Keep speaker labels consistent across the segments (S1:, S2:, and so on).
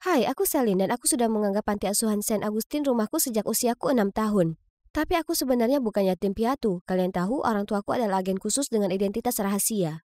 S1: Hai, aku Selin dan aku sudah menganggap panti asuhan Saint Augustine rumahku sejak usiaku 6 tahun. Tapi aku sebenarnya bukan yatim piatu. Kalian tahu orang tuaku adalah agen khusus dengan identitas rahasia.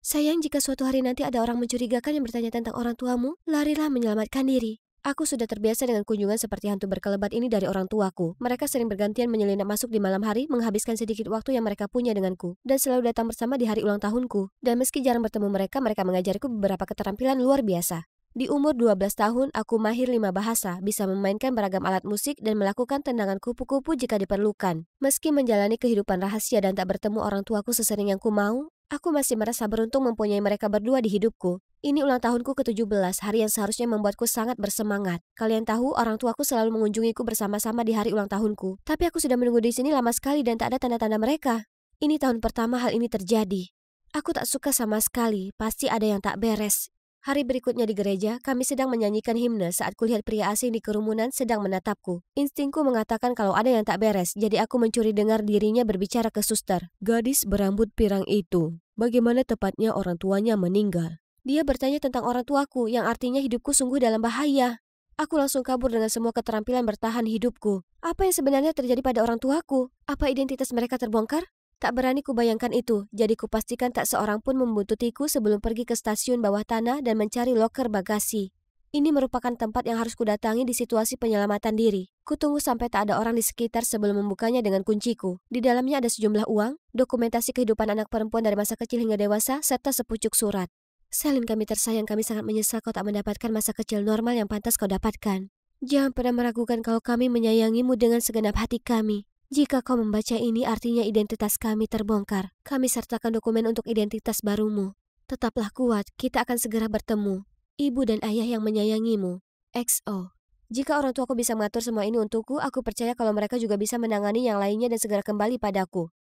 S1: Sayang, jika suatu hari nanti ada orang mencurigakan yang bertanya tentang orang tuamu, larilah menyelamatkan diri. Aku sudah terbiasa dengan kunjungan seperti hantu berkelebat ini dari orang tuaku. Mereka sering bergantian menyelinap masuk di malam hari, menghabiskan sedikit waktu yang mereka punya denganku, dan selalu datang bersama di hari ulang tahunku. Dan meski jarang bertemu mereka, mereka mengajariku beberapa keterampilan luar biasa. Di umur 12 tahun, aku mahir 5 bahasa, bisa memainkan beragam alat musik dan melakukan tendangan kupu-kupu jika diperlukan. Meski menjalani kehidupan rahasia dan tak bertemu orang tuaku sesering yang ku mau, aku masih merasa beruntung mempunyai mereka berdua di hidupku. Ini ulang tahunku ke-17, hari yang seharusnya membuatku sangat bersemangat. Kalian tahu, orang tuaku selalu mengunjungiku bersama-sama di hari ulang tahunku. Tapi aku sudah menunggu di sini lama sekali dan tak ada tanda-tanda mereka. Ini tahun pertama hal ini terjadi. Aku tak suka sama sekali, pasti ada yang tak beres. Hari berikutnya di gereja, kami sedang menyanyikan himne saat kulihat pria asing di kerumunan sedang menatapku. Instingku mengatakan kalau ada yang tak beres, jadi aku mencuri dengar dirinya berbicara ke suster. Gadis berambut pirang itu, bagaimana tepatnya orang tuanya meninggal? Dia bertanya tentang orang tuaku, yang artinya hidupku sungguh dalam bahaya. Aku langsung kabur dengan semua keterampilan bertahan hidupku. Apa yang sebenarnya terjadi pada orang tuaku? Apa identitas mereka terbongkar? Tak berani kubayangkan itu, jadi kupastikan tak seorang pun membuntutiku sebelum pergi ke stasiun bawah tanah dan mencari loker bagasi. Ini merupakan tempat yang harus kudatangi di situasi penyelamatan diri. Kutunggu sampai tak ada orang di sekitar sebelum membukanya dengan kunciku. Di dalamnya ada sejumlah uang, dokumentasi kehidupan anak perempuan dari masa kecil hingga dewasa, serta sepucuk surat. Selin, kami tersayang, kami sangat menyesal kau tak mendapatkan masa kecil normal yang pantas kau dapatkan. Jangan pernah meragukan kalau kami menyayangimu dengan segenap hati kami. Jika kau membaca ini, artinya identitas kami terbongkar. Kami sertakan dokumen untuk identitas barumu. Tetaplah kuat, kita akan segera bertemu. Ibu dan ayah yang menyayangimu. XO. Jika orang tuaku bisa mengatur semua ini untukku, aku percaya kalau mereka juga bisa menangani yang lainnya dan segera kembali padaku.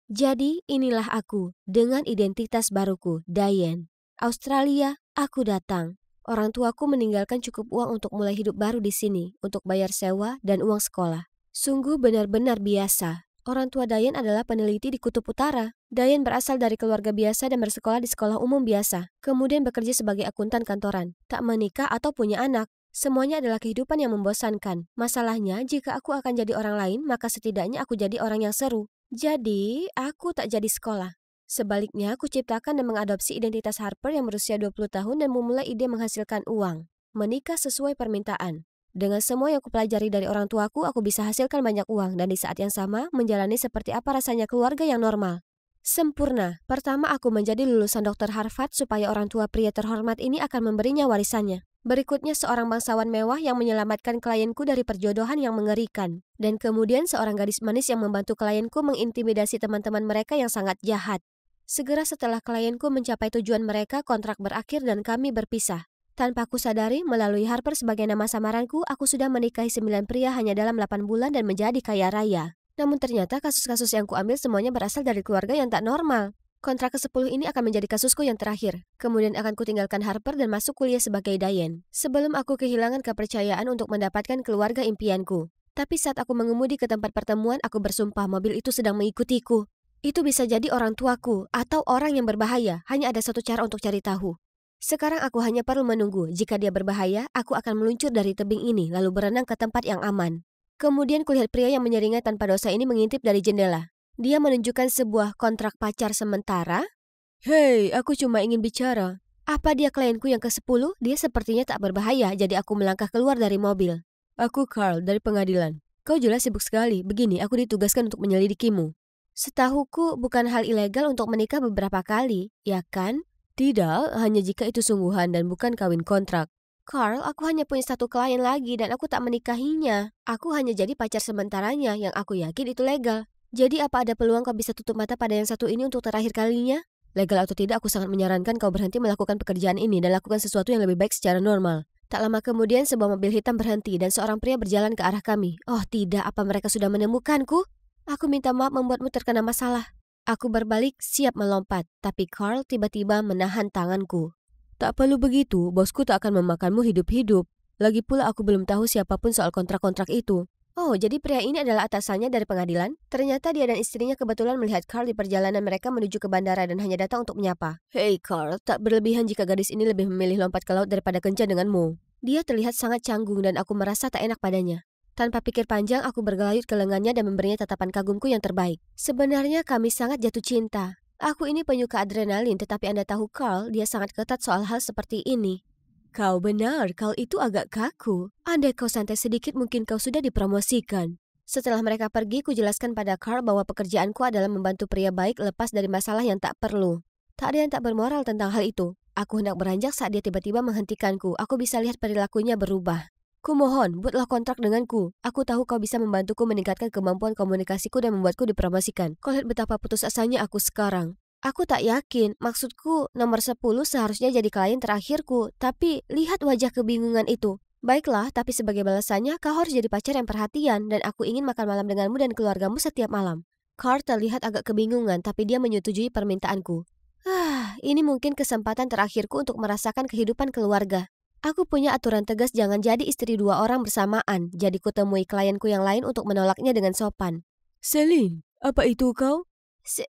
S1: Jadi, inilah aku, dengan identitas baruku, Diane. Australia, aku datang. Orang tuaku meninggalkan cukup uang untuk mulai hidup baru di sini, untuk bayar sewa dan uang sekolah. Sungguh benar-benar biasa. Orang tua Diane adalah peneliti di Kutub Utara. Diane berasal dari keluarga biasa dan bersekolah di sekolah umum biasa. Kemudian bekerja sebagai akuntan kantoran. Tak menikah atau punya anak. Semuanya adalah kehidupan yang membosankan. Masalahnya, jika aku akan jadi orang lain, maka setidaknya aku jadi orang yang seru. Jadi, aku tak jadi sekolah. Sebaliknya, aku ciptakan dan mengadopsi identitas Harper yang berusia 20 tahun dan memulai ide menghasilkan uang. Menikah sesuai permintaan. Dengan semua yang kupelajari dari orang tuaku, aku bisa hasilkan banyak uang dan di saat yang sama menjalani seperti apa rasanya keluarga yang normal. Sempurna. Pertama, aku menjadi lulusan dokter Harvard supaya orang tua pria terhormat ini akan memberinya warisannya. Berikutnya, seorang bangsawan mewah yang menyelamatkan klienku dari perjodohan yang mengerikan. Dan kemudian seorang gadis manis yang membantu klienku mengintimidasi teman-teman mereka yang sangat jahat. Segera setelah klienku mencapai tujuan mereka, kontrak berakhir dan kami berpisah. Tanpa aku sadari, melalui Harper sebagai nama samaranku, aku sudah menikahi 9 pria hanya dalam 8 bulan dan menjadi kaya raya. Namun ternyata kasus-kasus yang kuambil semuanya berasal dari keluarga yang tak normal. Kontrak ke-10 ini akan menjadi kasusku yang terakhir. Kemudian akan kutinggalkan Harper dan masuk kuliah sebagai Diane. Sebelum aku kehilangan kepercayaan untuk mendapatkan keluarga impianku. Tapi saat aku mengemudi ke tempat pertemuan, aku bersumpah mobil itu sedang mengikutiku. Itu bisa jadi orang tuaku atau orang yang berbahaya. Hanya ada satu cara untuk cari tahu. Sekarang aku hanya perlu menunggu. Jika dia berbahaya, aku akan meluncur dari tebing ini lalu berenang ke tempat yang aman. Kemudian kulihat pria yang menyeringai tanpa dosa ini mengintip dari jendela. Dia menunjukkan sebuah kontrak pacar sementara. Hei, aku cuma ingin bicara. Apa dia klienku yang ke-10? Dia sepertinya tak berbahaya, jadi aku melangkah keluar dari mobil. Aku Carl dari pengadilan. Kau jelas sibuk sekali. Begini, aku ditugaskan untuk menyelidikimu. Setahuku bukan hal ilegal untuk menikah beberapa kali, ya kan? Tidak, hanya jika itu sungguhan dan bukan kawin kontrak. Carl, aku hanya punya satu klien lagi dan aku tak menikahinya. Aku hanya jadi pacar sementaranya yang aku yakin itu legal. Jadi apa ada peluang kau bisa tutup mata pada yang satu ini untuk terakhir kalinya? Legal atau tidak, aku sangat menyarankan kau berhenti melakukan pekerjaan ini dan lakukan sesuatu yang lebih baik secara normal. Tak lama kemudian sebuah mobil hitam berhenti dan seorang pria berjalan ke arah kami. Oh tidak, apa mereka sudah menemukanku? Aku minta maaf membuatmu terkena masalah. Aku berbalik, siap melompat, tapi Carl tiba-tiba menahan tanganku. Tak perlu begitu, bosku tak akan memakanmu hidup-hidup. Lagi pula aku belum tahu siapapun soal kontrak-kontrak itu. Oh, jadi pria ini adalah atasannya dari pengadilan? Ternyata dia dan istrinya kebetulan melihat Carl di perjalanan mereka menuju ke bandara dan hanya datang untuk menyapa. Hei Carl, tak berlebihan jika gadis ini lebih memilih lompat ke laut daripada kencan denganmu. Dia terlihat sangat canggung dan aku merasa tak enak padanya. Tanpa pikir panjang, aku bergelayut ke lengannya dan memberinya tatapan kagumku yang terbaik. Sebenarnya kami sangat jatuh cinta. Aku ini penyuka adrenalin, tetapi Anda tahu Carl, dia sangat ketat soal hal seperti ini. Kau benar, Carl itu agak kaku. Andai kau santai sedikit, mungkin kau sudah dipromosikan. Setelah mereka pergi, ku jelaskan pada Carl bahwa pekerjaanku adalah membantu pria baik lepas dari masalah yang tak perlu. Tak ada yang tak bermoral tentang hal itu. Aku hendak beranjak saat dia tiba-tiba menghentikanku. Aku bisa lihat perilakunya berubah. Kumohon, buatlah kontrak denganku. Aku tahu kau bisa membantuku meningkatkan kemampuan komunikasiku dan membuatku dipromosikan. Kau lihat betapa putus asanya aku sekarang. Aku tak yakin, maksudku nomor 10 seharusnya jadi klien terakhirku. Tapi lihat wajah kebingungan itu. Baiklah, tapi sebagai balasannya kau harus jadi pacar yang perhatian dan aku ingin makan malam denganmu dan keluargamu setiap malam. Carl terlihat agak kebingungan tapi dia menyetujui permintaanku. Ini mungkin kesempatan terakhirku untuk merasakan kehidupan keluarga. Aku punya aturan tegas jangan jadi istri 2 orang bersamaan, jadi kutemui klienku yang lain untuk menolaknya dengan sopan. Celine, apa itu kau?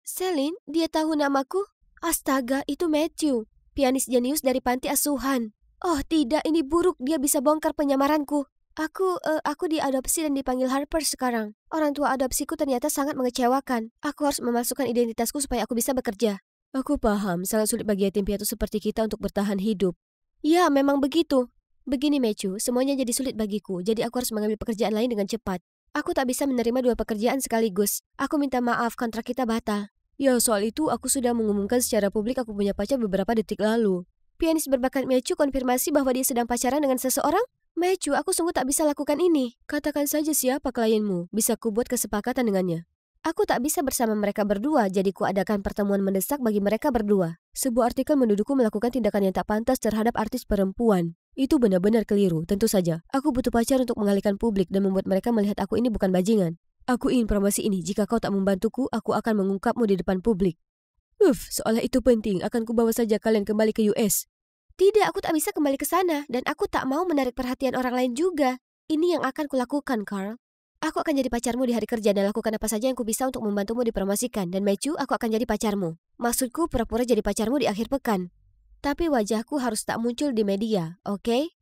S1: Celine, dia tahu namaku? Astaga, itu Matthew, pianis jenius dari panti asuhan. Oh tidak, ini buruk, dia bisa bongkar penyamaranku. Aku diadopsi dan dipanggil Harper sekarang. Orang tua adopsiku ternyata sangat mengecewakan. Aku harus memasukkan identitasku supaya aku bisa bekerja. Aku paham, sangat sulit bagi yatim piatu seperti kita untuk bertahan hidup. Ya, memang begitu. Begini Matthew, semuanya jadi sulit bagiku, jadi aku harus mengambil pekerjaan lain dengan cepat. Aku tak bisa menerima 2 pekerjaan sekaligus. Aku minta maaf, kontrak kita batal. Ya, soal itu aku sudah mengumumkan secara publik aku punya pacar beberapa detik lalu. Pianis berbakat Matthew konfirmasi bahwa dia sedang pacaran dengan seseorang? Matthew, aku sungguh tak bisa lakukan ini. Katakan saja siapa klienmu, bisa kubuat kesepakatan dengannya. Aku tak bisa bersama mereka berdua, jadi kuadakan pertemuan mendesak bagi mereka berdua. Sebuah artikel menuduhku melakukan tindakan yang tak pantas terhadap artis perempuan. Itu benar-benar keliru, tentu saja. Aku butuh pacar untuk mengalihkan publik dan membuat mereka melihat aku ini bukan bajingan. Aku ingin promosi ini, jika kau tak membantuku, aku akan mengungkapmu di depan publik. Seolah itu penting, akan kubawa saja kalian kembali ke US. Tidak, aku tak bisa kembali ke sana, dan aku tak mau menarik perhatian orang lain juga. Ini yang akan kulakukan, Carl. Aku akan jadi pacarmu di hari kerja dan lakukan apa saja yang ku bisa untuk membantumu dipromosikan. Dan Matthew, aku akan jadi pacarmu. Maksudku pura-pura jadi pacarmu di akhir pekan. Tapi wajahku harus tak muncul di media, oke?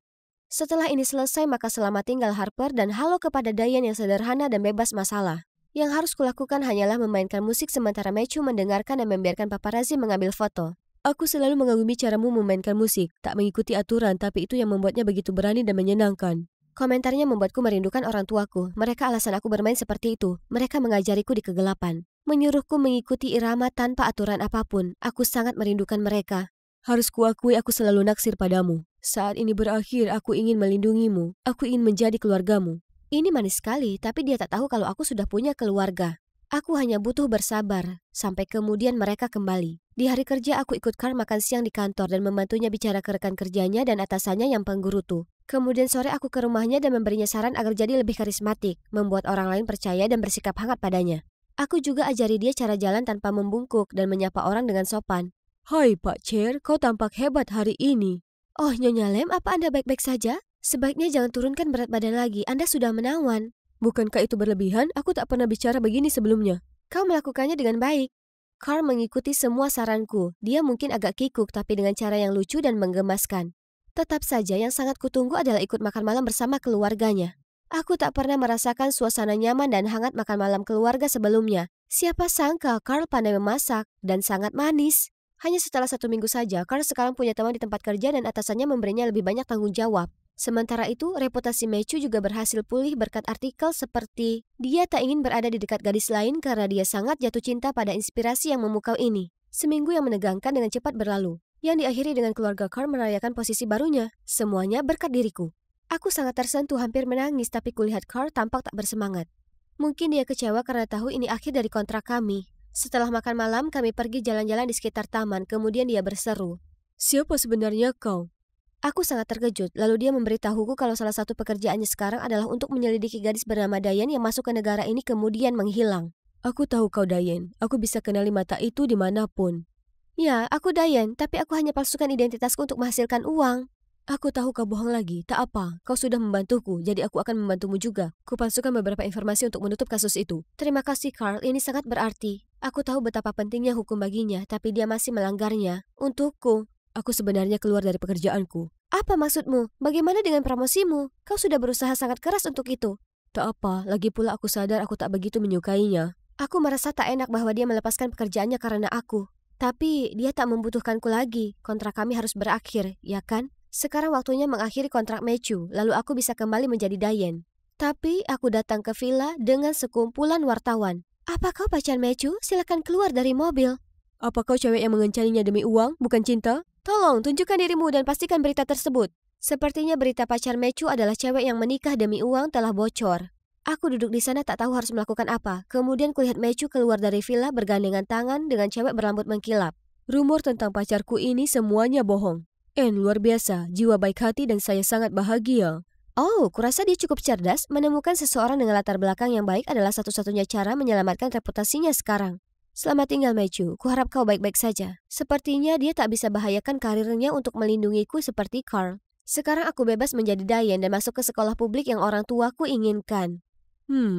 S1: Setelah ini selesai, maka selamat tinggal Harper dan halo kepada Diane yang sederhana dan bebas masalah. Yang harus kulakukan hanyalah memainkan musik sementara Matthew mendengarkan dan membiarkan paparazzi mengambil foto. Aku selalu mengagumi caramu memainkan musik, tak mengikuti aturan, tapi itu yang membuatnya begitu berani dan menyenangkan. Komentarnya membuatku merindukan orang tuaku. Mereka alasan aku bermain seperti itu. Mereka mengajariku di kegelapan. Menyuruhku mengikuti irama tanpa aturan apapun. Aku sangat merindukan mereka. Harus kuakui aku selalu naksir padamu. Saat ini berakhir, aku ingin melindungimu. Aku ingin menjadi keluargamu. Ini manis sekali, tapi dia tak tahu kalau aku sudah punya keluarga. Aku hanya butuh bersabar, sampai kemudian mereka kembali. Di hari kerja aku ikut Carl makan siang di kantor dan membantunya bicara ke rekan kerjanya dan atasannya yang penggerutu. Kemudian sore aku ke rumahnya dan memberinya saran agar jadi lebih karismatik, membuat orang lain percaya dan bersikap hangat padanya. Aku juga ajari dia cara jalan tanpa membungkuk dan menyapa orang dengan sopan. Hai Pak Chair, kau tampak hebat hari ini. Oh Nyonya Lem, apa Anda baik-baik saja? Sebaiknya jangan turunkan berat badan lagi, Anda sudah menawan. Bukankah itu berlebihan? Aku tak pernah bicara begini sebelumnya. Kau melakukannya dengan baik. Carl mengikuti semua saranku. Dia mungkin agak kikuk tapi dengan cara yang lucu dan menggemaskan. Tetap saja yang sangat kutunggu adalah ikut makan malam bersama keluarganya. Aku tak pernah merasakan suasana nyaman dan hangat makan malam keluarga sebelumnya. Siapa sangka Carl pandai memasak dan sangat manis. Hanya setelah 1 minggu saja, Carl sekarang punya teman di tempat kerja dan atasannya memberinya lebih banyak tanggung jawab. Sementara itu, reputasi Matthew juga berhasil pulih berkat artikel seperti dia tak ingin berada di dekat gadis lain karena dia sangat jatuh cinta pada inspirasi yang memukau ini. Seminggu yang menegangkan dengan cepat berlalu, yang diakhiri dengan keluarga Carl merayakan posisi barunya. Semuanya berkat diriku. Aku sangat tersentuh, hampir menangis, tapi kulihat Carl tampak tak bersemangat. Mungkin dia kecewa karena tahu ini akhir dari kontrak kami. Setelah makan malam, kami pergi jalan-jalan di sekitar taman, kemudian dia berseru. Siapa sebenarnya kau? Aku sangat terkejut, lalu dia memberitahuku kalau salah satu pekerjaannya sekarang adalah untuk menyelidiki gadis bernama Diane yang masuk ke negara ini kemudian menghilang. Aku tahu kau Diane, aku bisa kenali mata itu dimanapun. Ya, aku Diane, tapi aku hanya palsukan identitasku untuk menghasilkan uang. Aku tahu kau bohong lagi, tak apa, kau sudah membantuku, jadi aku akan membantumu juga. Kupalsukan beberapa informasi untuk menutup kasus itu. Terima kasih Carl, ini sangat berarti. Aku tahu betapa pentingnya hukum baginya, tapi dia masih melanggarnya. Untukku. Aku sebenarnya keluar dari pekerjaanku. Apa maksudmu? Bagaimana dengan promosimu? Kau sudah berusaha sangat keras untuk itu. Tak apa, lagi pula aku sadar aku tak begitu menyukainya. Aku merasa tak enak bahwa dia melepaskan pekerjaannya karena aku. Tapi dia tak membutuhkanku lagi. Kontrak kami harus berakhir, ya kan? Sekarang waktunya mengakhiri kontrak Matthew, lalu aku bisa kembali menjadi Diane. Tapi aku datang ke villa dengan sekumpulan wartawan. Apa kau pacar Matthew? Silakan keluar dari mobil. Apa kau cewek yang mengencaninya demi uang, bukan cinta? Tolong, tunjukkan dirimu dan pastikan berita tersebut. Sepertinya berita pacar Matthew adalah cewek yang menikah demi uang telah bocor. Aku duduk di sana tak tahu harus melakukan apa. Kemudian kulihat Matthew keluar dari villa bergandengan tangan dengan cewek berambut mengkilap. Rumor tentang pacarku ini semuanya bohong. Luar biasa, jiwa baik hati dan saya sangat bahagia. Oh, kurasa dia cukup cerdas. Menemukan seseorang dengan latar belakang yang baik adalah satu-satunya cara menyelamatkan reputasinya sekarang. Selamat tinggal Matthew, kuharap kau baik-baik saja. Sepertinya dia tak bisa bahayakan karirnya untuk melindungiku seperti Carl. Sekarang aku bebas menjadi Diane dan masuk ke sekolah publik yang orang tuaku inginkan.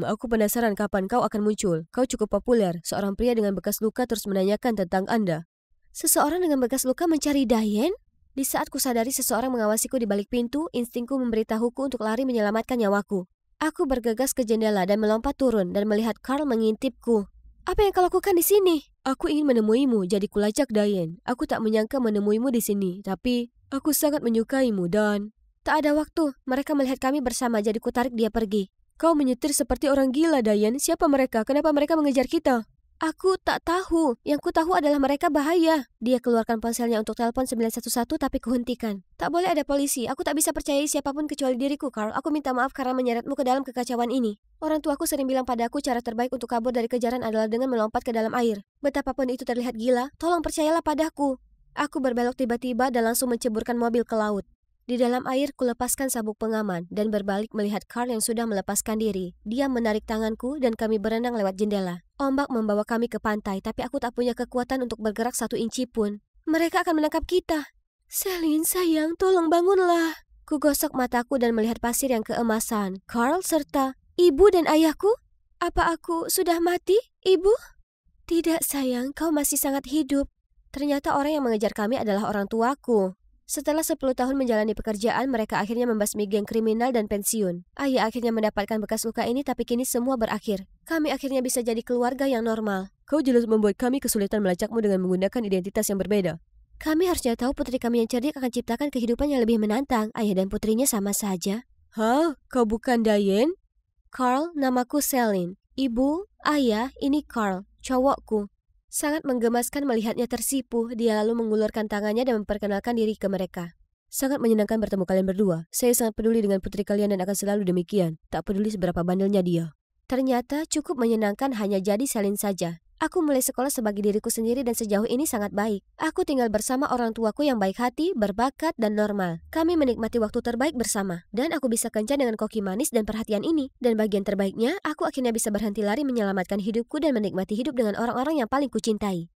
S1: Aku penasaran kapan kau akan muncul. Kau cukup populer. Seorang pria dengan bekas luka terus menanyakan tentang Anda. Seseorang dengan bekas luka mencari Diane? Di saat kusadari seseorang mengawasiku di balik pintu, instingku memberitahuku untuk lari menyelamatkan nyawaku. Aku bergegas ke jendela dan melompat turun dan melihat Carl mengintipku. Apa yang kau lakukan di sini? Aku ingin menemuimu, jadi kulacak Diane. Aku tak menyangka menemuimu di sini, tapi aku sangat menyukaimu dan... Tak ada waktu, mereka melihat kami bersama jadi kutarik dia pergi. Kau menyetir seperti orang gila, Diane. Siapa mereka? Kenapa mereka mengejar kita? Aku tak tahu. Yang ku tahu adalah mereka bahaya. Dia keluarkan ponselnya untuk telepon 911 tapi kuhentikan. Tak boleh ada polisi. Aku tak bisa percayai siapapun kecuali diriku, Carl. Aku minta maaf karena menyeretmu ke dalam kekacauan ini. Orang tuaku sering bilang padaku cara terbaik untuk kabur dari kejaran adalah dengan melompat ke dalam air. Betapapun itu terlihat gila, tolong percayalah padaku. Aku berbelok tiba-tiba dan langsung menceburkan mobil ke laut. Di dalam air, kulepaskan sabuk pengaman dan berbalik melihat Carl yang sudah melepaskan diri. Dia menarik tanganku dan kami berenang lewat jendela. Ombak membawa kami ke pantai, tapi aku tak punya kekuatan untuk bergerak 1 inci pun. Mereka akan menangkap kita. Celine, sayang, tolong bangunlah. Ku gosok mataku dan melihat pasir yang keemasan. Carl serta ibu dan ayahku? Apa aku sudah mati, ibu? Tidak, sayang, kau masih sangat hidup. Ternyata orang yang mengejar kami adalah orang tuaku. Setelah 10 tahun menjalani pekerjaan, mereka akhirnya membasmi geng kriminal dan pensiun. Ayah akhirnya mendapatkan bekas luka ini, tapi kini semua berakhir. Kami akhirnya bisa jadi keluarga yang normal. Kau jelas membuat kami kesulitan melacakmu dengan menggunakan identitas yang berbeda. Kami harusnya tahu putri kami yang cerdik akan ciptakan kehidupan yang lebih menantang. Ayah dan putrinya sama saja. Hah? Kau bukan Diane? Carl, namaku Celine. Ibu, ayah, ini Carl, cowokku. Sangat menggemaskan melihatnya tersipu, dia lalu mengulurkan tangannya dan memperkenalkan diri ke mereka. Sangat menyenangkan bertemu kalian berdua. Saya sangat peduli dengan putri kalian dan akan selalu demikian. Tak peduli seberapa bandelnya dia. Ternyata cukup menyenangkan hanya jadi Celine saja. Aku mulai sekolah sebagai diriku sendiri dan sejauh ini sangat baik. Aku tinggal bersama orang tuaku yang baik hati, berbakat, dan normal. Kami menikmati waktu terbaik bersama. Dan aku bisa kencan dengan koki manis dan perhatian ini. Dan bagian terbaiknya, aku akhirnya bisa berhenti lari menyelamatkan hidupku dan menikmati hidup dengan orang-orang yang paling kucintai.